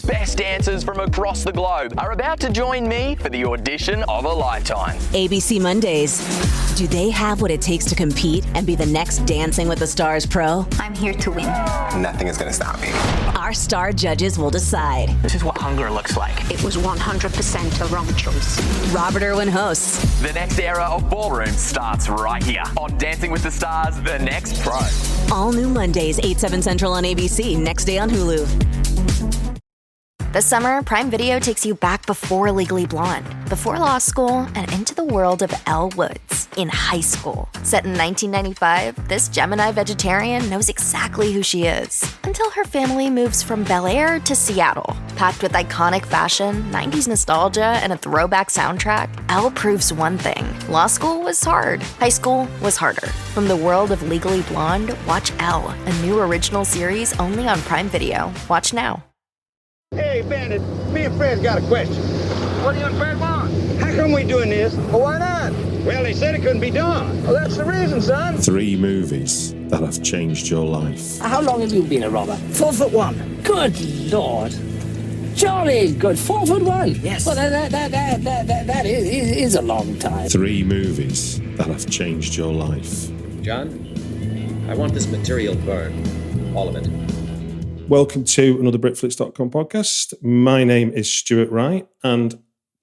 best dancers from across the globe are about to join me for the audition of a lifetime. ABC Mondays. Do they have what it takes to compete and be the next Dancing with the Stars pro? I'm here to win. Nothing is going to stop me. Our star judges will decide. This is what hunger looks like. It was 100% a wrong choice. Robert Irwin hosts. The next era of ballroom starts right here on Dancing with the Stars, The Next Pro. All new Mondays, 8, 7 Central on ABC, next day on Hulu. This summer, Prime Video takes you back before Legally Blonde, before law school, and into the world of Elle Woods in high school. Set in 1995, this Gemini vegetarian knows exactly who she is until her family moves from Bel Air to Seattle. Packed with iconic fashion, 90s nostalgia, and a throwback soundtrack, Elle proves one thing. Law school was hard. High school was harder. From the world of Legally Blonde, watch Elle, a new original series only on Prime Video. Watch now. Hey, Bandit, me and Fred's got a question. What do you and Fred want? How come we doing this? Well, why not? Well, they said it couldn't be done. Well, that's the reason, son. 3 movies that have changed your life. How long have you been a robber? 4'1". Good Lord. Jolly good. 4'1". Yes. Well, that is a long time. 3 movies that have changed your life. John, I want this material burned. All of it. Welcome to another Britflix.com podcast. My name is Stuart Wright, and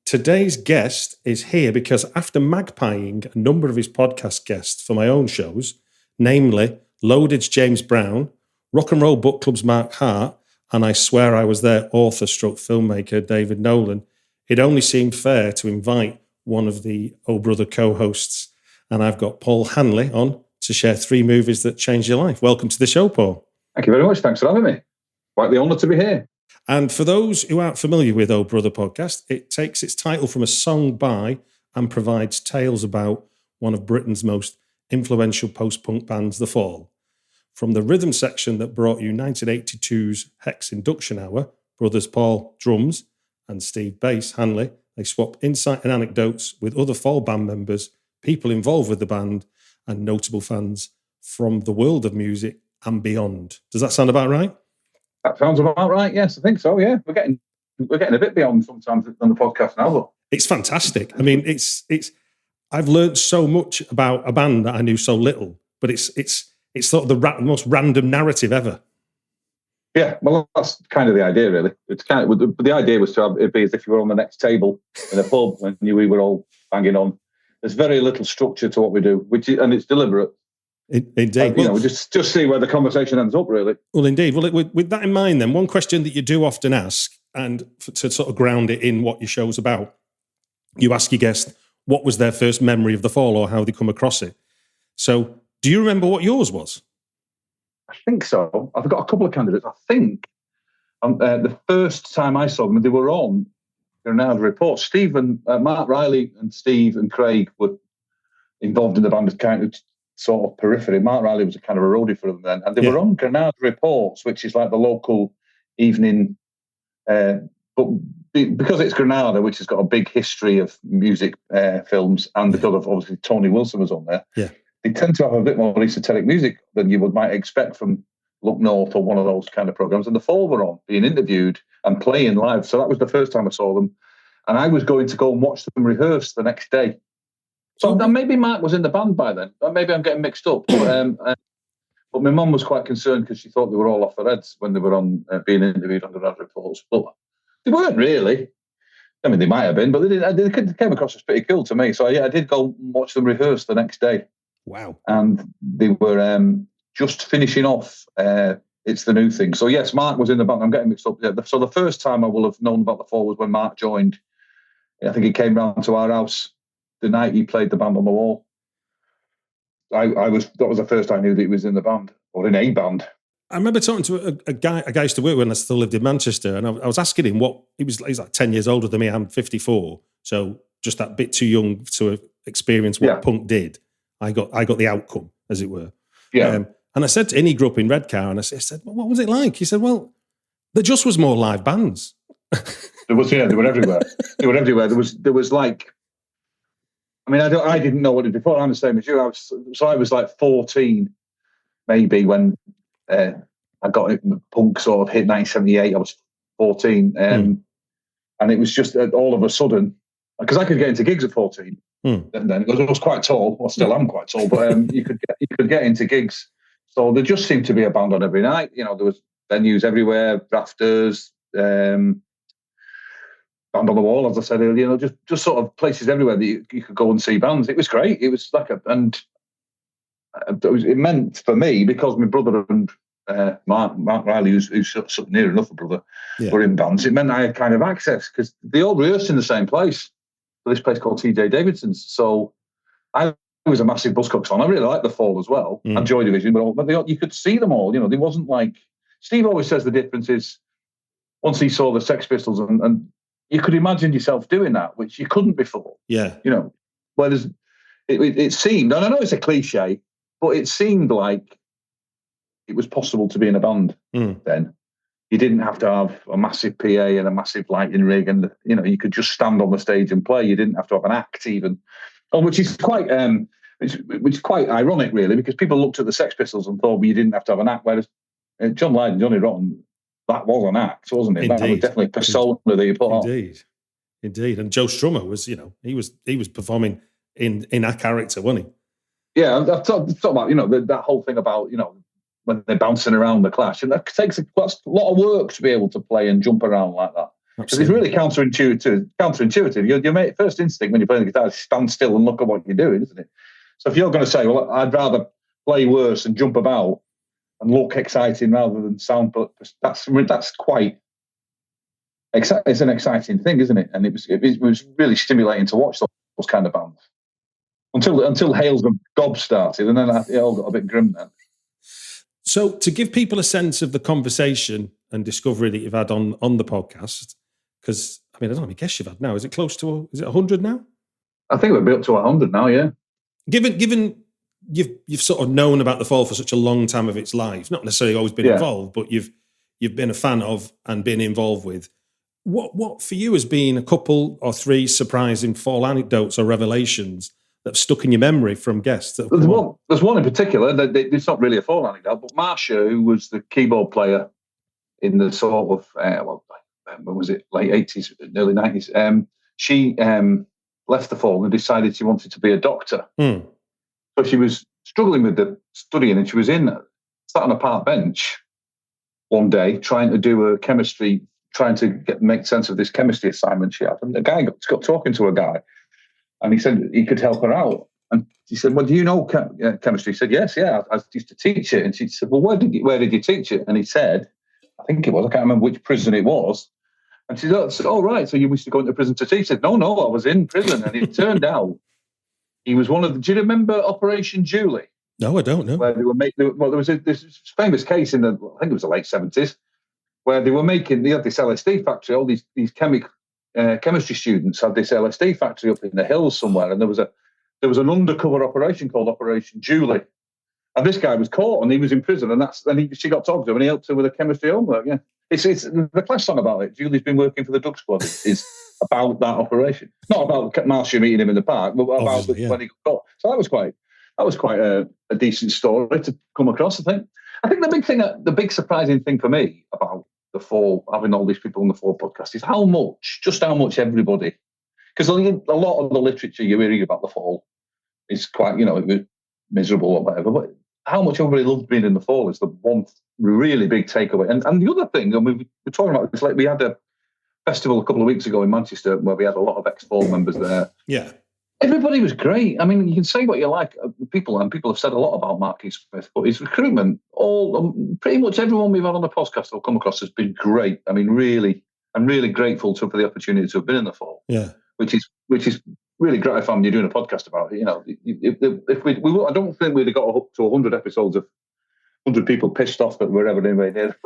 today's guest is here because after magpieing a number of his podcast guests for my own shows, namely Loaded's James Brown, Rock and Roll Book Club's Mark Hart, and I Swear I Was There author stroke filmmaker David Nolan, it only seemed fair to invite one of the Oh Brother co-hosts, and I've got Paul Hanley on to share 3 movies that changed your life. Welcome to the show, Paul. Thank you very much. Thanks for having me. Quite the honour to be here. And for those who aren't familiar with Oh Brother podcast, it takes its title from a song by and provides tales about one of Britain's most influential post-punk bands, The Fall. From the rhythm section that brought you 1982's Hex Induction Hour, brothers Paul drums and Steve bass, Hanley, they swap insight and anecdotes with other Fall band members, people involved with the band, and notable fans from the world of music and beyond. Does that sound about right? That sounds about right. Yes, I think so. Yeah, we're getting a bit beyond sometimes on the podcast now, though. It's fantastic. I mean, it's. I've learned so much about a band that I knew so little, but it's sort of the most random narrative ever. Yeah, well, that's kind of the idea, really. It's kind of the idea was to have it be as if you were on the next table in a pub and we were all banging on. There's very little structure to what we do, and it's deliberate. Indeed. We just see where the conversation ends up, really. Well, indeed. Well, with that in mind, then, one question that you do often ask, and to sort of ground it in what your show's about, you ask your guest what was their first memory of The Fall or how they come across it. So, do you remember what yours was? I think so. I've got a couple of candidates. I think the first time I saw them, they were on Granada Report. Mark Riley and Steve and Craig were involved in the band as kind of sort of periphery. Mark Riley was a kind of a roadie for them then. And they were on Granada Reports, which is like the local evening. But because it's Granada, which has got a big history of music films, and because of obviously Tony Wilson was on there, they tend to have a bit more esoteric music than you might expect from Look North or one of those kind of programs. And The Fall were on, being interviewed and playing live. So that was the first time I saw them. And I was going to go and watch them rehearse the next day. So maybe Mark was in the band by then. Maybe I'm getting mixed up. But my mum was quite concerned because she thought they were all off their heads when they were on being interviewed on the Granada Reports. But they weren't really. I mean, they might have been, but they came across as pretty cool to me. So, I did go watch them rehearse the next day. Wow. And they were just finishing off It's the New Thing. So, yes, Mark was in the band. I'm getting mixed up. Yeah. So the first time I will have known about The Fall was when Mark joined. I think he came round to our house the night he played the band on the wall. That was the first I knew that he was in the band, or in a band. I remember talking to a guy I used to work with when I still lived in Manchester, and I was asking him what he's like 10 years older than me. I'm 54, so just that bit too young to experience what punk did. I got the outcome, as it were. Yeah. And I said to him, he grew up in Redcar, and I said, well, what was it like? He said, well, there just was more live bands. They were everywhere. They were everywhere. There was like, I mean, I didn't know what it was before. I'm the same as you. I was like 14, maybe, when I got it, punk sort of hit 1978. I was 14. And it was just all of a sudden, because I could get into gigs at 14. And then I was quite tall. Well, still am quite tall, but you could get into gigs. So there just seemed to be a band on every night. You know, there was venues everywhere, rafters, band on the wall, as I said earlier. You know, just sort of places everywhere that you could go and see bands. It was great. It was like it meant for me, because my brother and Mark Riley, who's sort of near enough a brother, were in bands. It meant I had kind of access, because they all rehearsed in the same place. This place called TJ Davidson's. So I was a massive Buzzcocks fan. I really liked The Fall as well, and Joy Division, but you could see them all. You know, they wasn't like, Steve always says the difference is once he saw the Sex Pistols, and you could imagine yourself doing that, which you couldn't before. Yeah. You know, whereas it seemed, and I know it's a cliche, but it seemed like it was possible to be in a band then. You didn't have to have a massive PA and a massive lighting rig, and you know, you could just stand on the stage and play. You didn't have to have an act even, which is quite ironic, really, because people looked at the Sex Pistols and thought, well, you didn't have to have an act. Whereas John Lydon and Johnny Rotten, that was an act, wasn't it? Indeed. That was definitely a persona that you put on. Indeed. And Joe Strummer was, you know, he was performing in a character, wasn't he? Yeah, I've talked about, you know, that whole thing about, you know, when they're bouncing around the Clash, and that takes a lot of work to be able to play and jump around like that. Because it's really counterintuitive. Your first instinct when you're playing the guitar is stand still and look at what you're doing, isn't it? So if you're going to say, well, I'd rather play worse and jump about and look exciting rather than sound, but that's quite exciting. It's an exciting thing, isn't it? And it was really stimulating to watch those kind of bands until Hales and Gob started, and then it all got a bit grim then. So to give people a sense of the conversation and discovery that you've had on the podcast, because, I mean, I don't know how many guests you've had now. Is it close to, is it 100 now? I think we're up to 100 now, yeah. Given you've sort of known about The Fall for such a long time of its life, not necessarily always been involved, but you've been a fan of and been involved with. What for you has been a couple or three surprising Fall anecdotes or revelations that have stuck in your memory from guests? There's one in particular, it's not really a Fall anecdote, but Marcia, who was the keyboard player in the sort of, when was it, late 80s, early 90s, she left The Fall and decided she wanted to be a doctor. So she was struggling with the studying, and she was sat on a park bench one day trying to do a chemistry, trying to make sense of this chemistry assignment she had. And the guy got talking to a guy, and he said he could help her out. And she said, well, do you know chemistry? He said, yes, yeah, I used to teach it. And she said, well, where did you teach it? And he said, I think it was, I can't remember which prison it was. And she said, oh, right, so you used to go into prison to teach? He said, no, I was in prison. And it turned out he was one of the, do you remember Operation Julie? No, I don't know. Where they were making, well, there was this famous case in I think it was the late 70s, where they had this LSD factory. All these chemistry students had this LSD factory up in the hills somewhere, and there was an undercover operation called Operation Julie, and this guy was caught and he was in prison, and she got talking to him and he helped her with her chemistry homework. Yeah, it's the Clash song about it. Julie's been working for the Drug Squad is about that operation, not about Marcia meeting him in the park, but about when he got caught. So that was quite a decent story to come across. I think the big surprising thing for me about The Fall, having all these people on the Fall podcast, is how much everybody, because a lot of the literature you're hearing about The Fall is quite, it was miserable or whatever, but how much everybody loved being in The Fall is the one really big takeaway. And the other thing, and we were talking about this, like we had a festival a couple of weeks ago in Manchester where we had a lot of ex-Fall members there. Yeah. Everybody was great. I mean, you can say what you like, people have said a lot about Mark E. Smith, but his recruitment, pretty much everyone we've had on the podcast I've come across has been great. I mean, really, I'm really grateful for the opportunity to have been in The Fall. Yeah, which is really gratifying when you're doing a podcast about it. If we I don't think we'd have got up to 100 episodes of 100 people pissed off that we're ever anywhere near.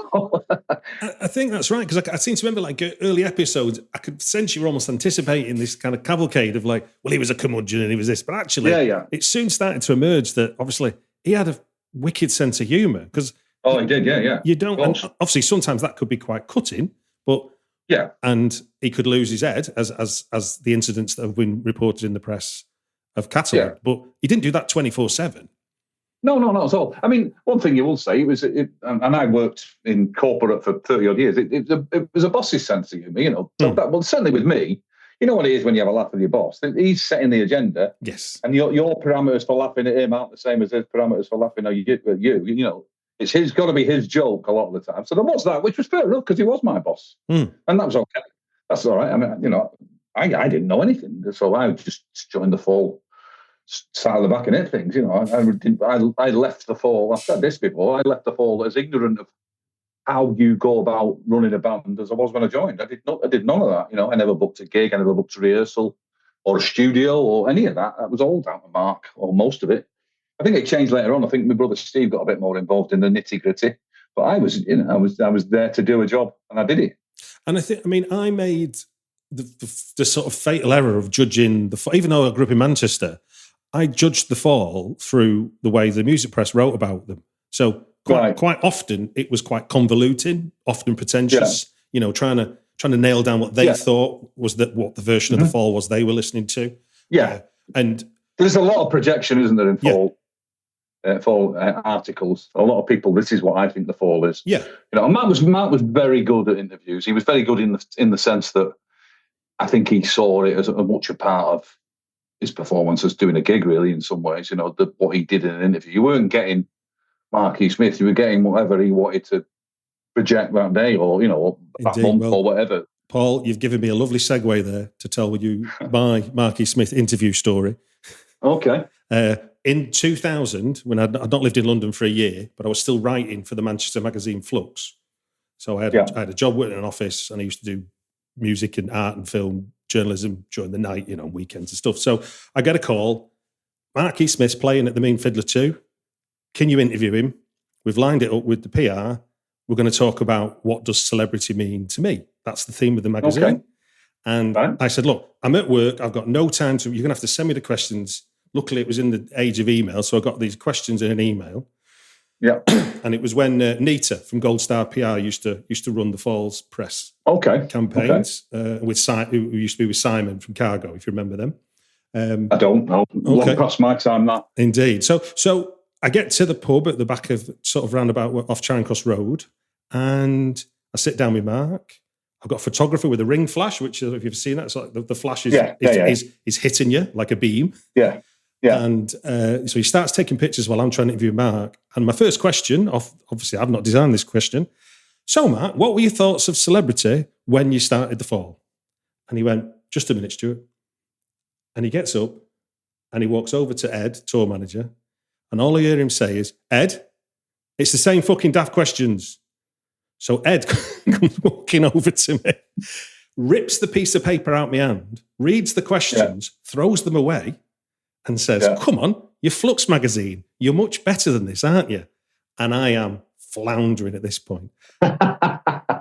I think that's right, because I seem to remember, like, early episodes, I could sense you were almost anticipating this kind of cavalcade of, like, well, he was a curmudgeon and he was this, but actually, it soon started to emerge that obviously he had a wicked sense of humour. Because he did, yeah. You don't, and obviously sometimes that could be quite cutting, but and he could lose his head, as the incidents that have been reported in the press have catalogued. But he didn't do that 24/7. No, not at all. I mean, one thing you will say and I worked in corporate for 30 odd years. It was a boss's sense of humour, you know. So well, certainly with me, you know what it is when you have a laugh with your boss. He's setting the agenda. Yes. And your parameters for laughing at him aren't the same as his parameters for laughing at you. You know, it's got to be his joke a lot of the time. So there was that, which was fair enough because he was my boss, and that was okay. That's all right. I mean, you know, I didn't know anything, so I just joined the fall. Sat at the back and hit things, you know. I left the fall. I've said this before. I left the fall as ignorant of how you go about running a band as I was when I joined. I did none of that. You know, I never booked a gig. I never booked a rehearsal or a studio or any of that. That was all down to Mark, or most of it. I think it changed later on. I think my brother Steve got a bit more involved in the nitty gritty. But I was there to do a job, and I did it. And I made the sort of fatal error of judging even though I grew up in Manchester. I judged the fall through the way the music press wrote about them. So quite often it was quite convoluting, often pretentious. Yeah. You know, trying to nail down what they thought was what the version of the fall was they were listening to. Yeah, and there's a lot of projection, isn't there, in fall articles? A lot of people. This is what I think the fall is. Yeah, you know, Matt was very good at interviews. He was very good in the sense that I think he saw it as much a part of his performance as doing a gig, really, in some ways. You know, what he did in an interview. You weren't getting Marky Smith, you were getting whatever he wanted to project that day, or, you know, that month, or whatever. Paul, you've given me a lovely segue there to tell you my Marky Smith interview story. Okay. In 2000, when I'd not lived in London for a year, but I was still writing for the Manchester magazine Flux. So I had a job working in an office, and I used to do music and art and film journalism during the night, you know, weekends and stuff. So I get a call. Marky Smith's playing at the Mean Fiddler 2. Can you interview him? We've lined it up with the PR. We're going to talk about what does celebrity mean to me. That's the theme of the magazine. Okay. And I said, look, I'm at work. I've got no time to, you're going to have to send me the questions. Luckily, it was in the age of email. So I got these questions in an email. Yeah. And it was when Nita from Gold Star PR used to run the Falls press campaigns with who used to be with Simon from Cargo, if you remember them. I don't know. Long past my time, that. Indeed. So I get to the pub at the back of sort of roundabout off Charing Cross Road, and I sit down with Mark. I've got a photographer with a ring flash, which, if you've seen that, it's like the flash is hitting you like a beam. Yeah. Yeah. And so he starts taking pictures while I'm trying to interview Mark. And my first question, obviously I've not designed this question. So Mark, what were your thoughts of celebrity when you started the fall? And he went, just a minute, Stuart. And he gets up and he walks over to Ed, tour manager. And all I hear him say is, Ed, it's the same fucking daft questions. So Ed comes walking over to me, rips the piece of paper out my hand, reads the questions, throws them away, and says, come on, you're Flux magazine. You're much better than this, aren't you? And I am floundering at this point.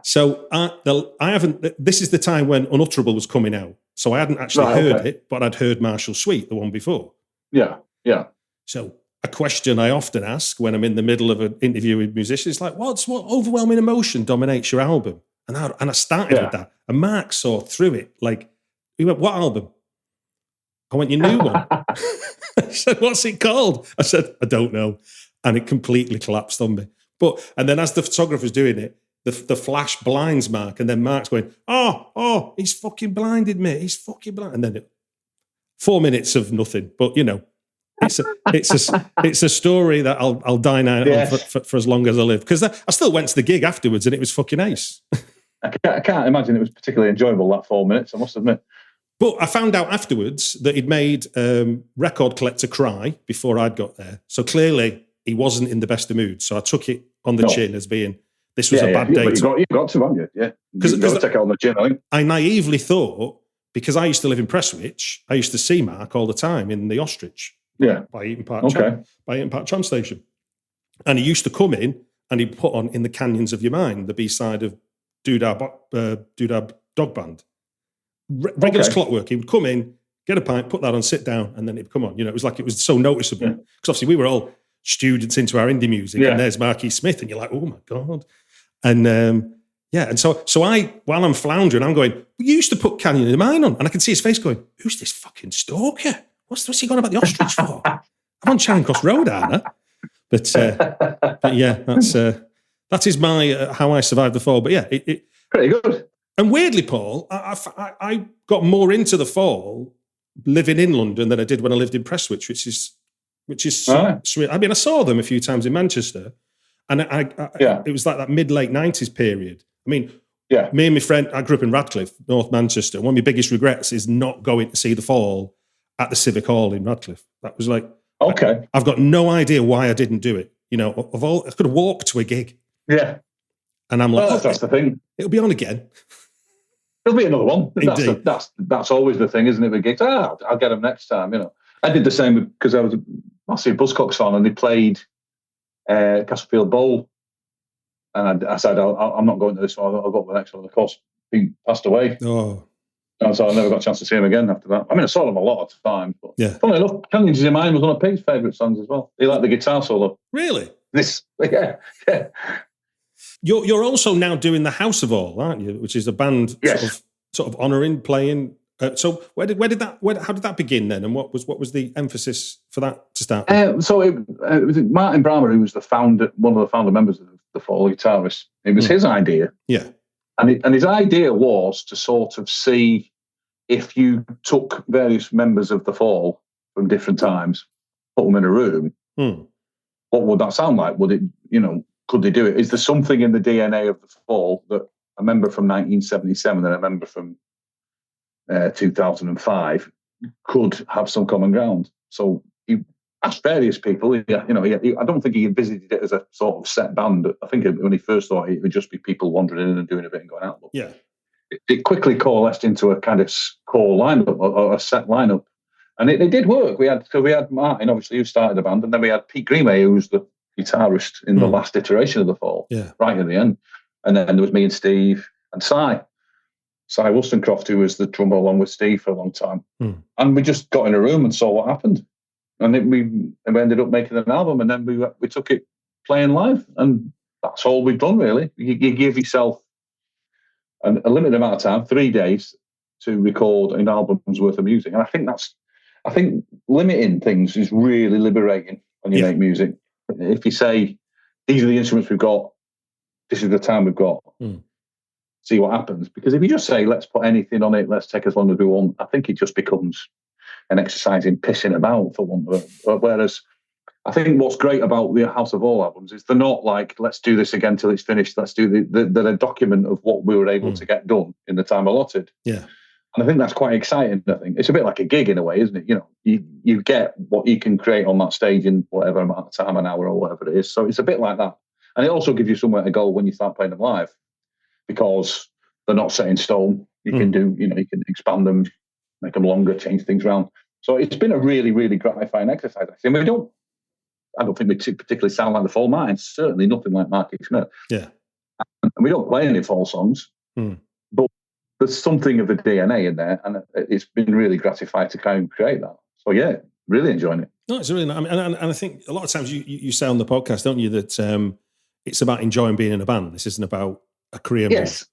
So I haven't, this is the time when Unutterable was coming out. So I hadn't actually heard it, but I'd heard Marshall Sweet, the one before. Yeah. So a question I often ask when I'm in the middle of an interview with musicians is like, what overwhelming emotion dominates your album? And I started with that. And Mark saw through it. Like, he went, what album? I went, your new one. I said, what's it called? I said, I don't know. And it completely collapsed on me. And then as the photographer's doing it, the flash blinds Mark. And then Mark's going, oh, he's fucking blinded me. He's fucking blind. And then 4 minutes of nothing. But, you know, it's a story that I'll dine out on for as long as I live. Because I still went to the gig afterwards and it was fucking ace. I can't imagine it was particularly enjoyable, that 4 minutes, I must admit. But I found out afterwards that he'd made Record Collector cry before I'd got there. So clearly he wasn't in the best of moods. So I took it on the chin as being, this was a bad day. You've got to, haven't you? Yeah. Because take it on the chin, I think. I naively thought, because I used to live in Prestwich, I used to see Mark all the time in the Ostrich. Yeah. By Eaton Park tram station. And he used to come in and he'd put on In the Canyons of Your Mind, the B-side of Doodab Dog Band. Regular clockwork. He would come in, get a pint, put that on, sit down, and then it'd come on. You know, it was so noticeable. Because obviously we were all students into our indie music, and there's Marky Smith, and you're like, oh my God. And and so while I'm floundering, I'm going, we used to put Canyon in the Mine on, and I can see his face going, who's this fucking stalker? What's he going about the Ostrich for? I'm on Charing Cross Road, aren't I? But yeah, that is my how I survived the fall. But yeah, pretty good. And weirdly, Paul, I got more into the fall living in London than I did when I lived in Prestwich, which is sweet. I mean, I saw them a few times in Manchester, and it was like that mid-late 90s period. I mean, me and my friend, I grew up in Radcliffe, North Manchester. One of my biggest regrets is not going to see the fall at the Civic Hall in Radcliffe. That was like, okay. I've got no idea why I didn't do it. You know, I could have walked to a gig. Yeah. And I'm like, that's the thing. It'll be on again. There'll be another one. Indeed. That's always the thing, isn't it? With gigs, I'll get them next time. You know, I did the same because I was a massive Buzzcocks fan, and they played Castlefield Bowl, and I said, I'm not going to this one. I'll go to the next one. Of course, he passed away. Oh, and so I never got a chance to see him again after that. I mean, I saw him a lot of times, but funny enough, "Canyons in Mine" was one of Pete's favourite songs as well. He liked the guitar solo. Really? Yeah. You're also now doing the House of All, aren't you? Which is a band sort of honouring, playing. So how did that begin then? And what was the emphasis for that to start? So it was Martin Brammer, who was one of the founder members of the Fall, guitarist. It was his idea. Yeah. And his idea was to sort of see if you took various members of the Fall from different times, put them in a room, what would that sound like? Would it, could they do it? Is there something in the DNA of the Fall that a member from 1977 and a member from 2005 could have some common ground? So he asked various people. I don't think he envisaged it as a sort of set band. I think when he first thought it would just be people wandering in and doing a bit and going out. But yeah, it quickly coalesced into a kind of core lineup or a set lineup, and it did work. We had Martin, obviously, who started the band, and then we had Pete Greenway, who was the guitarist in the last iteration of the Fall, right at the end. And then there was me and Steve and Cy Wollstonecroft, who was the drummer along with Steve for a long time. And we just got in a room and saw what happened. And then we ended up making an album, and then we took it playing live. And that's all we've done, really. You give yourself a limited amount of time, 3 days, to record an album's worth of music. And I think limiting things is really liberating when you make music. If you say, these are the instruments we've got, this is the time we've got, see what happens. Because if you just say, let's put anything on it, let's take as long as we want, I think it just becomes an exercise in pissing about, for want of it. Whereas I think what's great about the House of All albums is they're not like, let's do this again till it's finished. Let's do they're a document of what we were able to get done in the time allotted. Yeah. And I think that's quite exciting. I think it's a bit like a gig in a way, isn't it? You get what you can create on that stage in whatever amount of time, an hour or whatever it is. So it's a bit like that. And it also gives you somewhere to go when you start playing them live, because they're not set in stone. You can do, you can expand them, make them longer, change things around. So it's been a really, really gratifying exercise. I mean, I don't think we particularly sound like the Fall Minds. Certainly nothing like Marky Smith. Yeah. And we don't play any Fall songs, but there's something of the DNA in there, and it's been really gratifying to kind of create that. So yeah, really enjoying it. No, it's really nice. And I think a lot of times you say on the podcast, don't you, that it's about enjoying being in a band. This isn't about a career. Yes.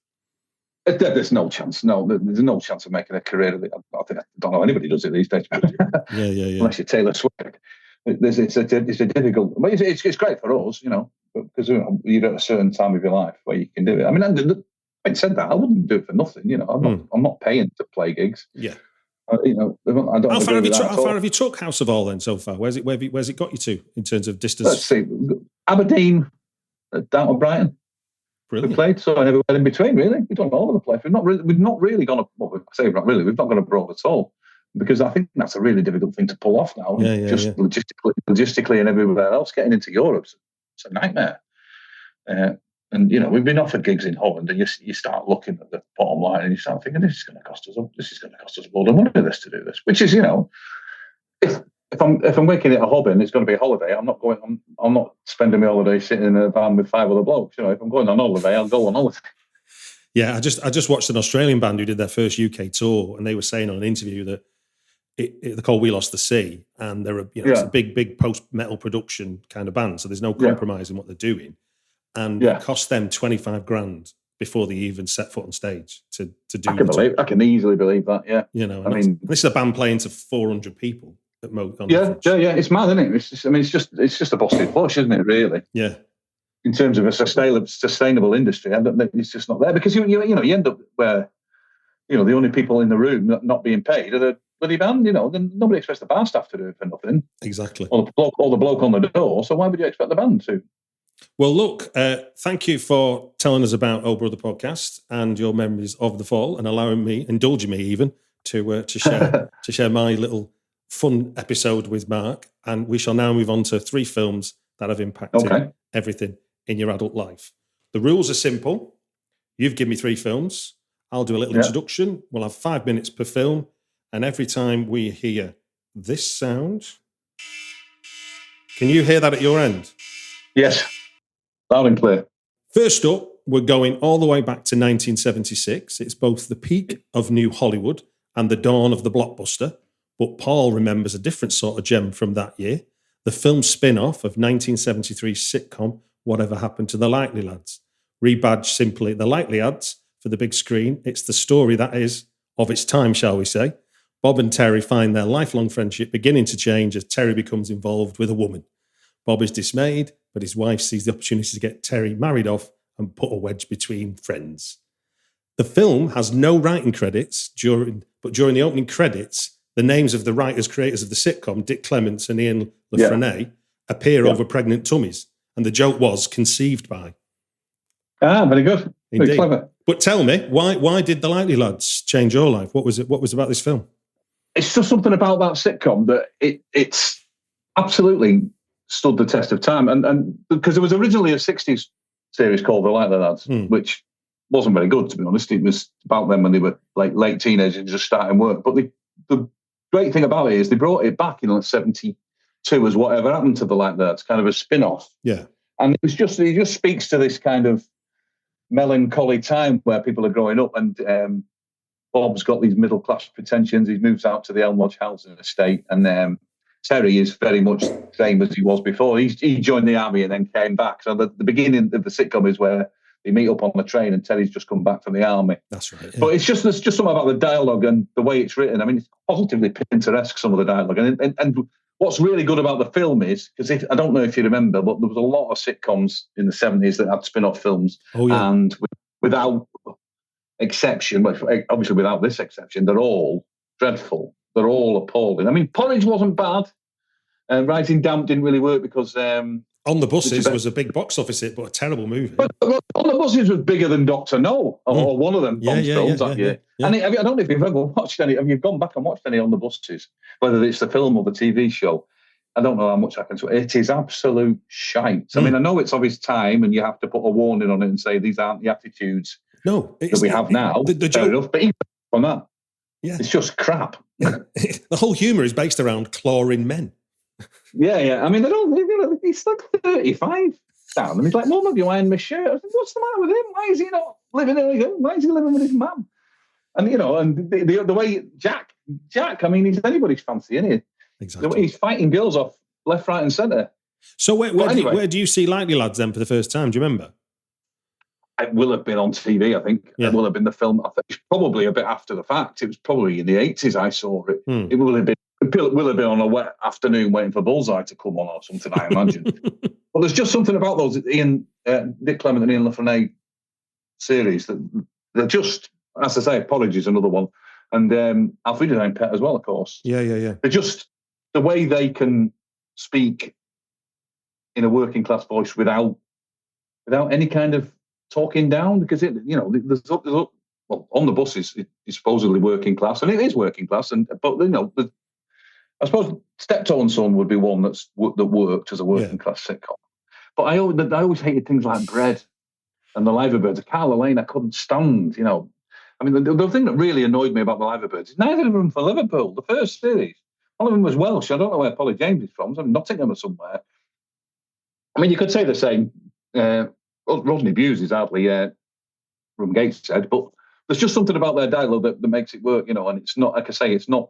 There's no chance. No, there's no chance of making a career of it. I don't know anybody does it these days. Yeah. Unless you're Taylor Swift. It's a difficult. But it's great for us, because you're at a certain time of your life where you can do it. I mean, having said that, I wouldn't do it for nothing. I'm not paying to play gigs. Yeah. I don't. How far have you took House of All then so far? Where's it got you to in terms of distance? Let's see, Aberdeen, down to Brighton. Brilliant. We played so everywhere in between. Really, we've done all over the place. We've not really gone. Well, I say not really. We've not gone abroad at all, because I think that's a really difficult thing to pull off now. Logistically and everywhere else, getting into Europe, it's a nightmare. And we've been offered gigs in Holland, and you start looking at the bottom line, and you start thinking, this is going to cost us a load of money to do this. Which is, if I'm making it a hobby and it's going to be a holiday, I'm not spending my holiday sitting in a van with 5 other blokes. If I'm going on holiday, I'll go on holiday. Yeah, I just watched an Australian band who did their first UK tour, and they were saying on an interview that they're called We Lost the Sea, and they're it's a big post-metal production kind of band, so there's no compromise in what they're doing. And it cost them 25 grand before they even set foot on stage to do. I can easily believe that. Yeah, I mean, this is a band playing to 400 people. Yeah. It's mad, isn't it? It's just a busted push, isn't it? Really. Yeah. In terms of a sustainable industry, it's just not there because you end up where the only people in the room not being paid are the bloody band. Then nobody expects the bar staff to do it for nothing. Exactly. Or the bloke on the door. So why would you expect the band to? Well, look, thank you for telling us about Oh Brother podcast and your memories of the fall and indulging me even to share my little fun episode with Mark. And we shall now move on to 3 films that have impacted everything in your adult life. The rules are simple. You've given me 3 films. I'll do a little introduction. We'll have 5 minutes per film. And every time we hear this sound, can you hear that at your end? Yes, loud and clear. First up, we're going all the way back to 1976. It's both the peak of New Hollywood and the dawn of the blockbuster. But Paul remembers a different sort of gem from that year. The film spin-off of 1973's sitcom Whatever Happened to the Likely Lads. Rebadged simply The Likely Lads for the big screen. It's the story that is of its time, shall we say. Bob and Terry find their lifelong friendship beginning to change as Terry becomes involved with a woman. Bob is dismayed, but his wife sees the opportunity to get Terry married off and put a wedge between friends. The film has no writing credits, but during the opening credits, the names of the creators of the sitcom, Dick Clements and Ian LaFrenney, appear over pregnant tummies. And the joke was conceived by. Very good. Indeed. Very clever. But tell me, why did The Likely Lads change your life? What was about this film? It's just something about that sitcom that it's absolutely stood the test of time. And because there was originally a 60s series called The Likely Lads, which wasn't very good, to be honest. It was about them when they were like late teenagers and just starting work. But the great thing about it is they brought it back in 72 as Whatever Happened to the Likely Lads, kind of a spin-off. Yeah. And it just speaks to this kind of melancholy time where people are growing up, and Bob's got these middle-class pretensions. He moves out to the Elm Lodge housing estate, and Terry is very much the same as he was before. He joined the army and then came back. So the beginning of the sitcom is where they meet up on the train and Terry's just come back from the army. That's right. Yeah. But there's just something about the dialogue and the way it's written. I mean, it's positively Pinteresque, some of the dialogue. And what's really good about the film is, because I don't know if you remember, but there was a lot of sitcoms in the 70s that had spin-off films. Oh, yeah. And without exception, obviously without this exception, they're all dreadful. They're all appalling. I mean, Porridge wasn't bad. Rising Damp didn't really work because... On the Buses was a big box office hit, but a terrible movie. But On the Buses was bigger than Dr. No, or one of them films that year. Yeah. And I don't know if you've ever watched any. Have you gone back and watched any On the Buses? Whether it's the film or the TV show, I don't know how much I can. It is absolute shite. I mean, I know it's of its time, and you have to put a warning on it and say these aren't the attitudes that we have now. The joke, enough, but even on that, it's just crap. The whole humour is based around clawing men. Yeah. I mean, they don't. He's like 35 down, and he's like, "Mum, have you ironed my shirt?" I said, "What's the matter with him? Why is he not living? Why is he living with his mum?" And and the way Jack. I mean, he's anybody's fancy, isn't he? Exactly. The way he's fighting girls off left, right, and centre. So where do you see Likely Lads then for the first time? Do you remember? It will have been on TV, I think. Yeah. It will have been the film. I think it's probably a bit after the fact. It was probably in the 80s I saw it. It will have been on a wet afternoon waiting for Bullseye to come on or something, I imagine. But there's just something about those Dick Clement and Ian LaFrenney series that they're just, as I say, Porridge is another one. And Alfredo Pet as well, of course. Yeah. They're just the way they can speak in a working class voice without any kind of talking down, because there's On the Buses is supposedly working class, and it is working class, but I suppose Steptoe and Son would be one that worked as a working class sitcom. But I always hated things like Bread and the Liverbirds. Carla Lane I couldn't stand. I mean, the thing that really annoyed me about the Liverbirds is neither of them from Liverpool. The first series, one of them was Welsh. I don't know where Polly James is from. I'm Nottingham or somewhere. I mean, you could say the same. Rodney Bewes is hardly from Gateshead, but there's just something about their dialogue that makes it work, and it's not, like I say, it's not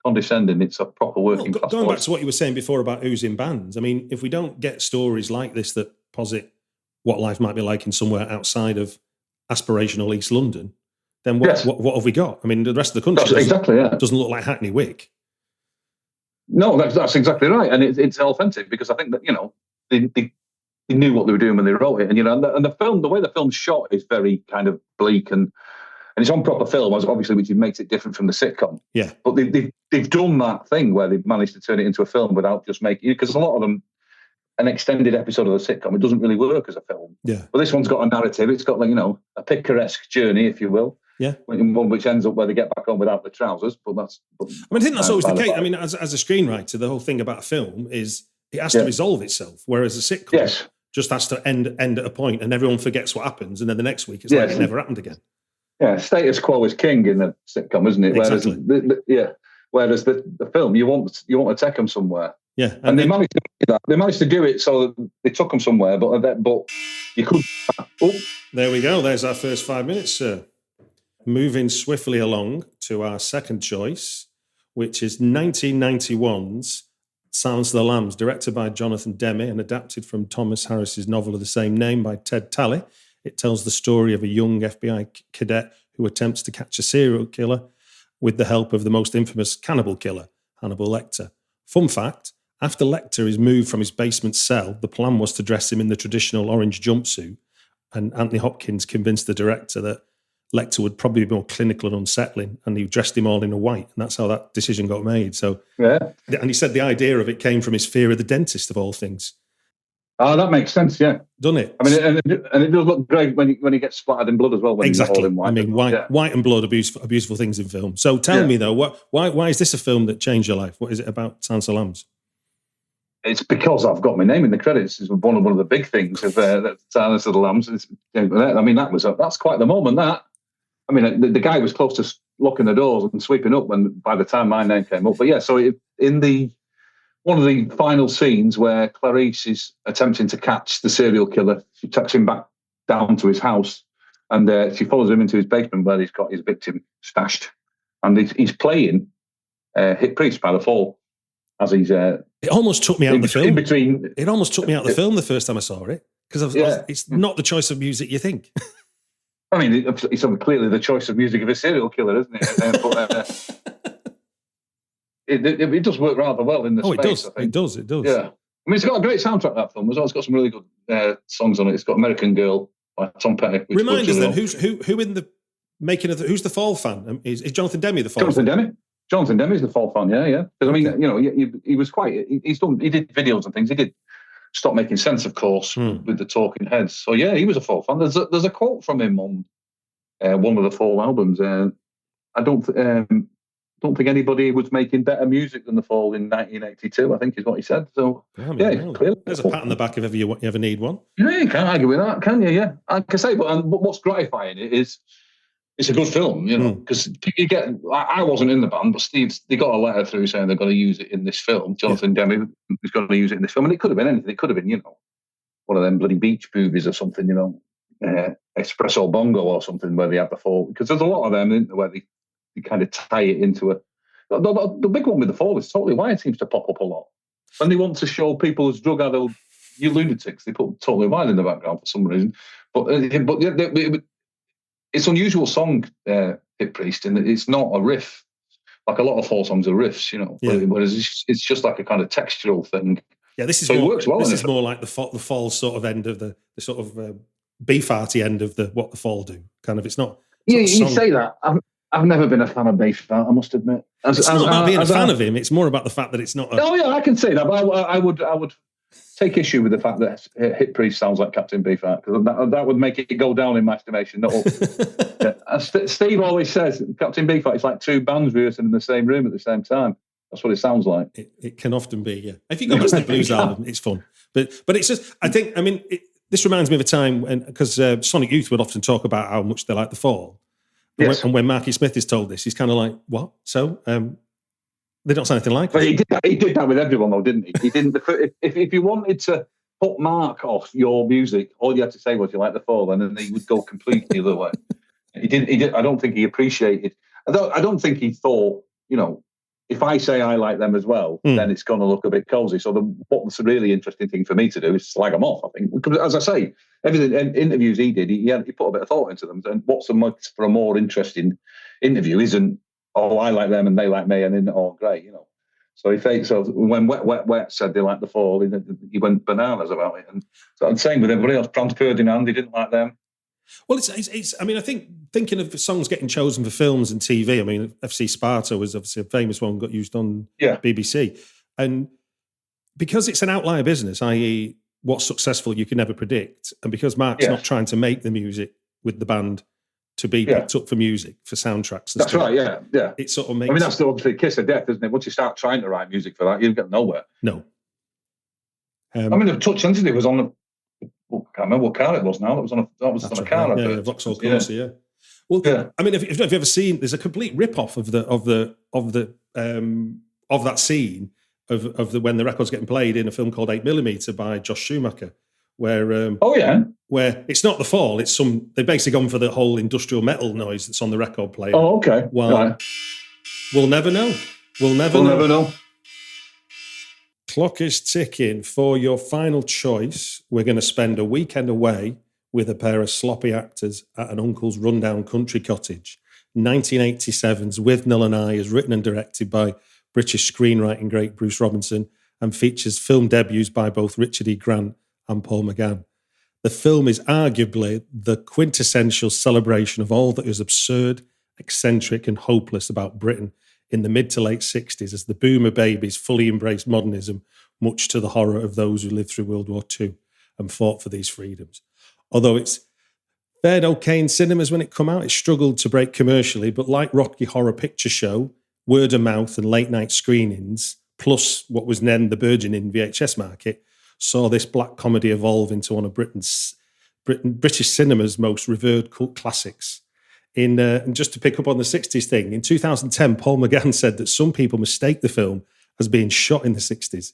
condescending, it's a proper working class Going voice. back to what you were saying before about who's in bands, I mean, if we don't get stories like this that posit what life might be like in somewhere outside of aspirational East London, then what have we got? I mean, the rest of the country doesn't look like Hackney Wick. No, that's exactly right, and it's authentic because I think that they knew what they were doing when they wrote it, and and the film, the way the film's shot is very kind of bleak and it's on proper film, obviously, which makes it different from the sitcom. Yeah, but they've done that thing where they've managed to turn it into a film without just making it, because a lot of them, an extended episode of the sitcom, it doesn't really work as a film. Yeah, but this one's got a narrative. It's got a picaresque journey, if you will. Yeah, one which ends up where they get back on without the trousers. But I think that's always the case. I mean, as a screenwriter, the whole thing about a film is it has to resolve itself, whereas a sitcom just has to end at a point, and everyone forgets what happens, and then the next week it's like it never happened again. Yeah, status quo is king in the sitcom, isn't it? Exactly. Whereas the film, you want to take them somewhere. Yeah, and they managed to do that. They managed to do it so that they took them somewhere, but you could. Oh, there we go. There's our first 5 minutes, sir. Moving swiftly along to our second choice, which is 1991's Silence of the Lambs, directed by Jonathan Demme and adapted from Thomas Harris's novel of the same name by Ted Talley. It tells the story of a young FBI cadet who attempts to catch a serial killer with the help of the most infamous cannibal killer, Hannibal Lecter. Fun fact, after Lecter is moved from his basement cell, the plan was to dress him in the traditional orange jumpsuit, and Anthony Hopkins convinced the director that Lecter would probably be more clinical and unsettling, and he dressed him all in a white, and that's how that decision got made. So, and he said the idea of it came from his fear of the dentist, of all things. Oh, that makes sense, yeah. Doesn't it? I mean, and it does look great when he gets splattered in blood as well. When exactly. He's all in white. I mean, white and blood are beautiful things in film. So tell me, though, why is this a film that changed your life? What is it about Silence of the Lambs? It's because I've got my name in the credits. It's one of the big things of Silence of the Lambs. I mean, that's quite the moment, that. I mean, the guy was close to locking the doors and sweeping up by the time my name came up. But yeah, so in one of the final scenes where Clarice is attempting to catch the serial killer, she takes him back down to his house, and she follows him into his basement where he's got his victim stashed, and he's playing "Hit Priest" by The Fall as he's. It almost took me out of the film. In between, it almost took me out of the film the first time I saw it, because it's not the choice of music you think. I mean, it's clearly the choice of music of a serial killer, isn't it? But, it does work rather well in the space. It does. Yeah. I mean, it's got a great soundtrack, that film as well. It's got some really good songs on it. It's got American Girl by Tom Petty. Remind us then, who in the making of who's the Fall fan? Is Jonathan Demme the Fall fan? Jonathan Demme is the Fall fan, yeah. Because I mean, he was quite. He did videos and things. He did Stop Making Sense, of course, with the Talking Heads. So yeah, he was a Fall fan. There's a quote from him on one of the Fall albums. I don't think anybody was making better music than the Fall in 1982. I think is what he said. So clearly, there's a pat on the back if you ever need one. Yeah, you can't argue with that, can you? Yeah, I can say. But what's gratifying is it's a good film, because you get. I wasn't in the band, but they got a letter through saying they're going to use it in this film. Jonathan Demme is going to use it in this film, and it could have been anything. It could have been, one of them bloody beach movies or something, Espresso Bongo or something where they have the Fall. Because there's a lot of them where they kind of tie it into a. The big one with the Fall is Totally Wired seems to pop up a lot. When they want to show people as drug addled, you lunatics, they put Totally Wired in the background for some reason. But it's an unusual song, Hit Priest, in that it's not a riff. Like a lot of Fall songs are riffs, whereas it's just like a kind of textural thing. Yeah, this is so it works well. This is more like the Fall sort of end of the sort of beef-arty end of what the Fall do. Kind of, it's not. You say that. I've never been a fan of Beefheart, I must admit. It's not about being a fan of him. It's more about the fact that it's not. Oh yeah, I can say that. But I would take issue with the fact that Hit Priest sounds like Captain Beefheart, because that would make it go down in my estimation, not up. Steve always says Captain Beefheart is like two bands rehearsing in the same room at the same time. That's what it sounds like. It can often be, yeah. If you go back to the blues album, it's fun. But it's just, this reminds me of a time because Sonic Youth would often talk about how much they like the Fall. Yes. And when Marky Smith is told this, he's kind of like, what? So they don't sound anything like it. He did that with everyone, though, didn't he? He didn't. If you wanted to put Mark off your music, all you had to say was you like the Fall, and then he would go completely the other way. He did. I don't think he appreciated. I don't think he thought, if I say I like them as well, then it's going to look a bit cozy. So what's a really interesting thing for me to do is slag them off, I think. Because, as I say, everything interviews he did, he put a bit of thought into them. And what's for a more interesting interview isn't, oh, I like them and they like me, and then, oh, great, So when Wet, Wet, Wet said they liked the Fall, he went bananas about it. And so I'm saying with everybody else, Franz Ferdinand, he didn't like them. Well, it's. I mean, I think thinking of songs getting chosen for films and TV. I mean, FC Sparta was obviously a famous one, got used on BBC, and because it's an outlier business, i.e., what's successful you can never predict, and because Mark's not trying to make the music with the band to be picked up for music for soundtracks. That's right. Yeah. It sort of makes. I mean, that's the obviously kiss of death, isn't it? Once you start trying to write music for that, you get nowhere. No. I mean, the Touch Sensitive was on the. I can't remember what car it was now. That was on a car. Yeah, Vauxhall Corsa, yeah. Well, I mean, if you've ever seen, there's a complete rip-off of that scene of the when the record's getting played in a film called 8mm by Josh Schumacher, where where it's not the Fall, it's they've basically gone for the whole industrial metal noise that's on the record player. Oh, okay. Well, we'll never know. We'll never know. Clock is ticking. For your final choice, we're going to spend a weekend away with a pair of sloppy actors at an uncle's rundown country cottage. 1987's Withnail And I is written and directed by British screenwriting great Bruce Robinson and features film debuts by both Richard E. Grant and Paul McGann. The film is arguably the quintessential celebration of all that is absurd, eccentric and hopeless about Britain in the mid to late 60s as the boomer babies fully embraced modernism, much to the horror of those who lived through World War II and fought for these freedoms. Although it's fared okay in cinemas when it came out, it struggled to break commercially, but like Rocky Horror Picture Show, word of mouth and late night screenings, plus what was then the burgeoning VHS market, saw this black comedy evolve into one of British cinema's most revered cult classics. And just to pick up on the 60s thing, in 2010, Paul McGann said that some people mistake the film as being shot in the 60s.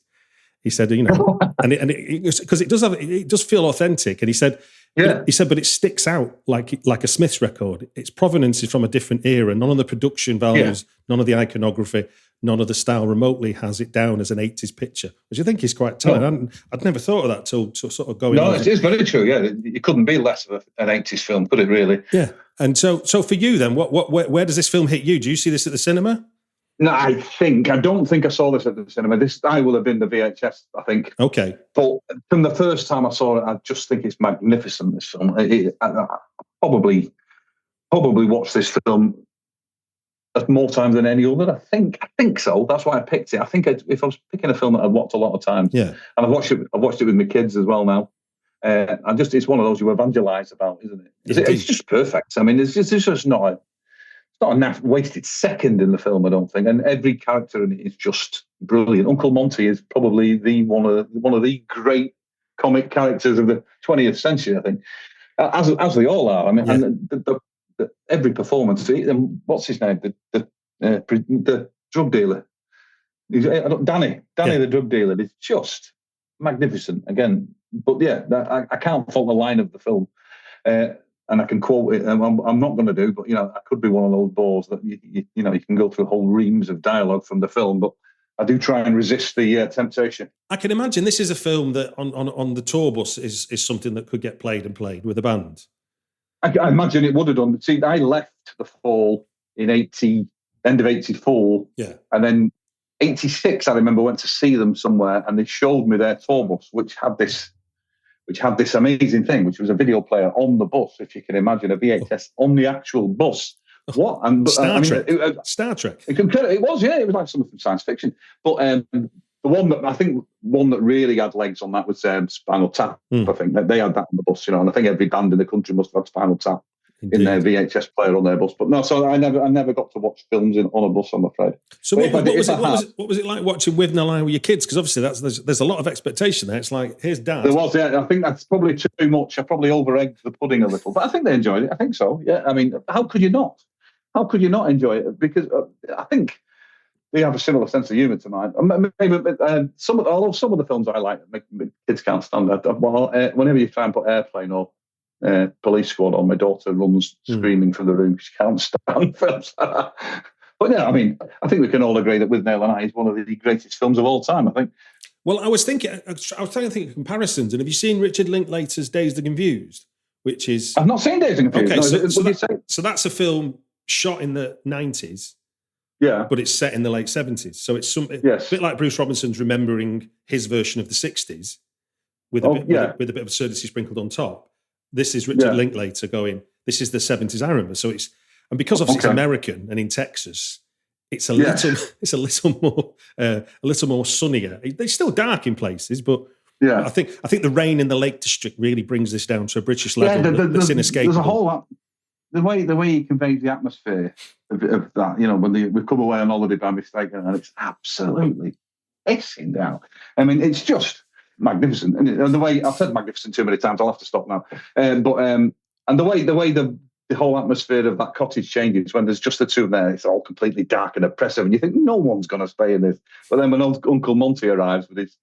He said, because it does feel authentic. And he said, but it sticks out like a Smiths record. Its provenance is from a different era. None of the production values, none of the iconography, none of the style remotely has it down as an 80s picture, which I think is quite telling. I'd never thought of that till sort of going. No, it is very true. Yeah, it couldn't be less of an 80s film, could it? Really? Yeah. And so for you then, where does this film hit you? Do you see this at the cinema? No, I don't think I saw this at the cinema. I will have been the VHS, I think. Okay. But from the first time I saw it, I just think it's magnificent, this film. I probably watched this film more times than any other. I think so. That's why I picked it. I think if I was picking a film that I'd watched a lot of times, and I've watched it with my kids as well now. It's one of those you evangelise about, isn't it? It's just perfect. I mean, it's just not a wasted second in the film, I don't think. And every character in it is just brilliant. Uncle Monty is probably one of the great comic characters of the 20th century, I think, as they all are. I mean, and every performance. What's his name? The drug dealer. Danny, the drug dealer, is just magnificent again. But I can't fault the line of the film, and I can quote it. I'm not going to do, but I could be one of those bores that you can go through whole reams of dialogue from the film, but I do try and resist the temptation. I can imagine this is a film that on the tour bus is something that could get played with a band. I imagine it would have done. See, I left the Fall in end of 84, and then 86. I remember went to see them somewhere, and they showed me their tour bus, which had this amazing thing, which was a video player on the bus. If you can imagine a VHS on the actual bus. What? And Star Trek. It was, it was like something from science fiction. But the one that really had legs on that was Spinal Tap. I think they had that on the bus, and I think every band in the country must have had Spinal Tap in their VHS player on their bus. But no, so I never got to watch films on a bus, I'm afraid. So what was it like watching Withnail And I with your kids? Because obviously there's a lot of expectation there. It's like, here's Dad. There was, I think that's probably too much. I probably over-egged the pudding a little, but I think they enjoyed it. I think so. Yeah, I mean, how could you not? How could you not enjoy it? Because I think they have a similar sense of humour to mine. Maybe some of the films I like, my kids can't stand that. Whenever you try and put Airplane or Police Squad on, my daughter runs screaming from the room. She can't stand films like that. But I mean, I think we can all agree that Withnail And I is one of the greatest films of all time, I think. Well, I was trying to think of comparisons. And have you seen Richard Linklater's Dazed and Confused? Which is... I've not seen Dazed and Confused. Okay, so that's a film shot in the 90s Yeah. But it's set in the late 70s. So it's a bit like Bruce Robinson's remembering his version of the 60s with a bit of absurdity sprinkled on top. This is Richard Linklater going, this is the 70s I remember. So it's because obviously it's American and in Texas, it's a little more sunnier. It's still dark in places, but I think the rain in the Lake District really brings this down to a British level that's inescapable. There's a whole lot. The way he conveys the atmosphere of that, when we've come away on holiday by mistake, and it's absolutely pissing down. I mean, it's just magnificent. And the way I've said magnificent too many times, I'll have to stop now. And the way the whole atmosphere of that cottage changes when there's just the two there, it's all completely dark and oppressive, and you think no one's going to stay in this. But then when Uncle Monty arrives with his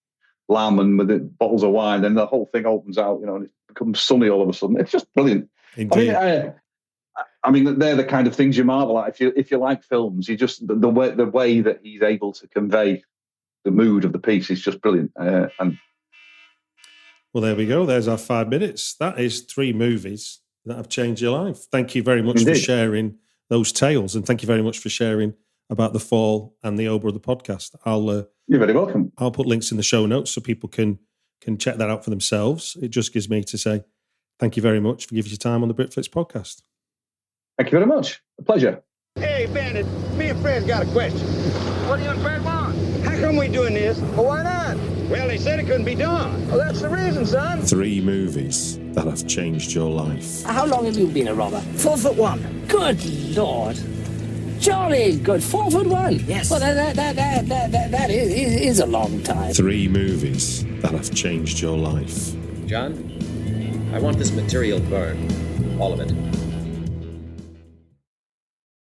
lamb and with the bottles of wine, then the whole thing opens out, and it becomes sunny all of a sudden. It's just brilliant. Indeed. I mean, they're the kind of things you marvel at. If you like films, you just the way that he's able to convey the mood of the piece is just brilliant. Well, there we go. There's our 5 minutes. That is 3 movies that have changed your life. Thank you very much for sharing those tales, and thank you very much for sharing about The Fall and The Oh Brother podcast. You're very welcome. I'll put links in the show notes so people can check that out for themselves. It just gives me to say thank you very much for giving your time on the Britflix podcast. Thank you very much. A pleasure. Hey, Bandit, me and Fred's got a question. What do you and Fred want? How come we doing this? Well, why not? Well, they said it couldn't be done. Well, that's the reason, son. 3 movies that have changed your life. How long have you been a robber? 4'1". Good Lord. Jolly good. 4'1". Yes. Well, that is a long time. 3 movies that have changed your life. John, I want this material burned. All of it.